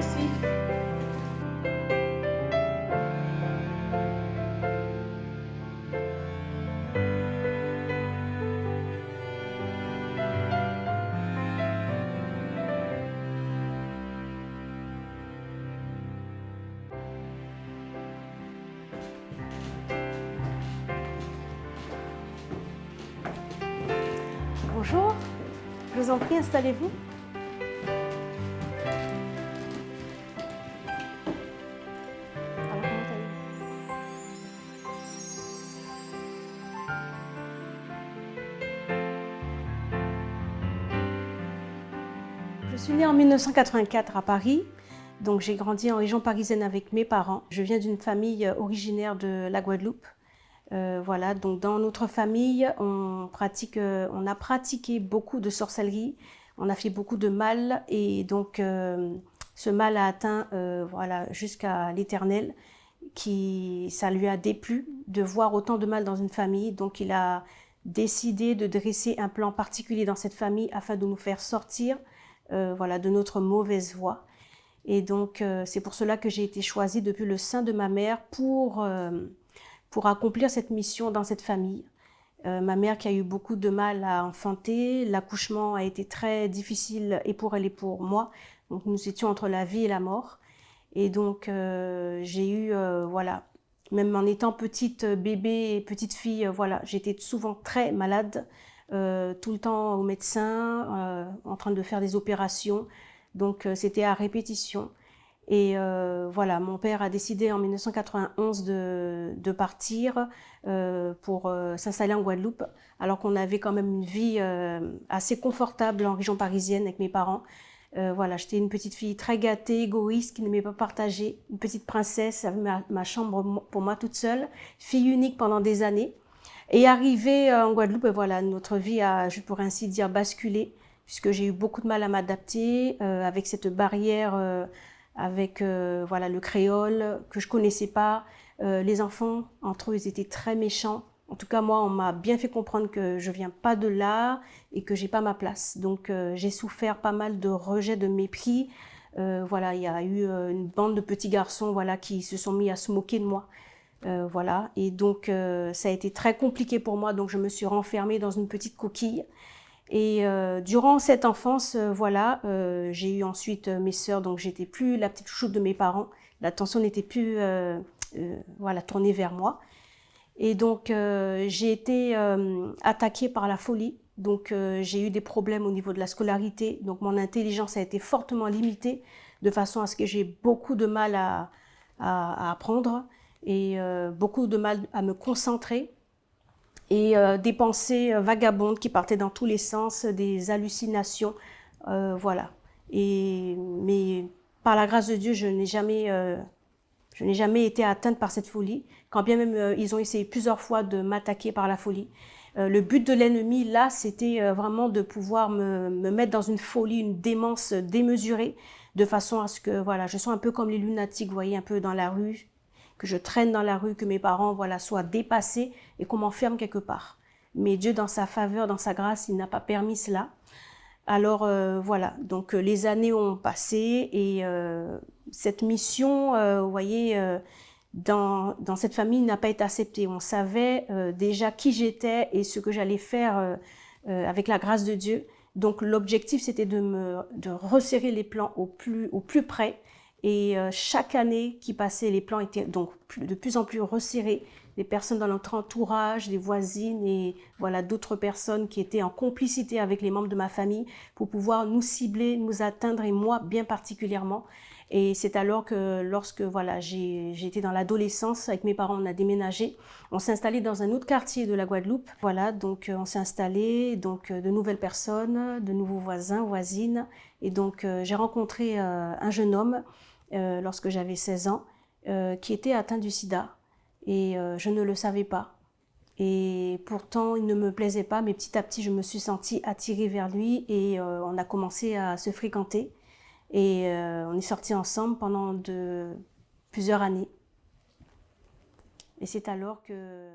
ici. Bonjour, je vous en prie, installez-vous. Alors, comment allez-vous? Je suis née en 1984 à Paris, donc j'ai grandi en région parisienne avec mes parents. Je viens d'une famille originaire de la Guadeloupe. Voilà, donc dans notre famille, on a pratiqué beaucoup de sorcellerie, on a fait beaucoup de mal et donc ce mal a atteint voilà, jusqu'à l'Éternel, ça lui a déplu de voir autant de mal dans une famille, donc il a décidé de dresser un plan particulier dans cette famille afin de nous faire sortir voilà, de notre mauvaise voie. Et donc c'est pour cela que j'ai été choisie depuis le sein de ma mère pour accomplir cette mission dans cette famille. Ma mère qui a eu beaucoup de mal à enfanter, l'accouchement a été très difficile et pour elle et pour moi. Donc nous étions entre la vie et la mort. Et donc j'ai eu, voilà, même en étant petite bébé et petite fille, voilà, j'étais souvent très malade, tout le temps au médecin, en train de faire des opérations. Donc c'était à répétition. Et voilà, mon père a décidé en 1991 de partir pour s'installer en Guadeloupe, alors qu'on avait quand même une vie assez confortable en région parisienne avec mes parents. Voilà, j'étais une petite fille très gâtée, égoïste, qui n'aimait pas partager, une petite princesse, avec ma chambre pour moi toute seule, fille unique pendant des années. Et arrivée en Guadeloupe, voilà, notre vie a, je pourrais ainsi dire, basculé, puisque j'ai eu beaucoup de mal à m'adapter avec cette barrière avec voilà, le créole que je connaissais pas. Les enfants, entre eux, ils étaient très méchants. En tout cas, moi, on m'a bien fait comprendre que je viens pas de là et que j'ai pas ma place. Donc, j'ai souffert pas mal de rejets, de mépris. Voilà, il y a eu une bande de petits garçons, voilà, qui se sont mis à se moquer de moi. Voilà, et donc ça a été très compliqué pour moi. Donc, je me suis renfermée dans une petite coquille. Et durant cette enfance, voilà, j'ai eu ensuite mes sœurs, donc j'étais plus la petite chouchoute de mes parents. L'attention n'était plus voilà, tournée vers moi. Et donc j'ai été attaquée par la folie. Donc j'ai eu des problèmes au niveau de la scolarité. Donc mon intelligence a été fortement limitée, de façon à ce que j'ai beaucoup de mal à apprendre et beaucoup de mal à me concentrer. Et des pensées vagabondes qui partaient dans tous les sens, des hallucinations, voilà. Mais par la grâce de Dieu, je n'ai jamais été atteinte par cette folie, quand bien même ils ont essayé plusieurs fois de m'attaquer par la folie. Le but de l'ennemi, là, c'était vraiment de pouvoir me mettre dans une folie, une démence démesurée, de façon à ce que, voilà, je sois un peu comme les lunatiques, vous voyez, un peu dans la rue, que je traîne dans la rue, que mes parents, voilà, soient dépassés et qu'on m'enferme quelque part. Mais Dieu, dans sa faveur, dans sa grâce, il n'a pas permis cela. Alors voilà, donc les années ont passé et cette mission, vous voyez, dans cette famille n'a pas été acceptée. On savait déjà qui j'étais et ce que j'allais faire avec la grâce de Dieu. Donc l'objectif, c'était de resserrer les plans au plus près. Et chaque année qui passait, les plans étaient donc de plus en plus resserrés. Des personnes dans notre entourage, des voisines et voilà d'autres personnes qui étaient en complicité avec les membres de ma famille pour pouvoir nous cibler, nous atteindre et moi bien particulièrement. Et c'est alors que lorsque voilà j'ai été dans l'adolescence avec mes parents, on a déménagé, on s'est installé dans un autre quartier de la Guadeloupe. Voilà, donc on s'est installé, donc de nouvelles personnes, de nouveaux voisins, voisines. Et donc j'ai rencontré un jeune homme lorsque j'avais 16 ans qui était atteint du sida. Et je ne le savais pas. Et pourtant, il ne me plaisait pas, mais petit à petit, je me suis sentie attirée vers lui et on a commencé à se fréquenter. Et on est sortis ensemble pendant plusieurs années. Et c'est alors que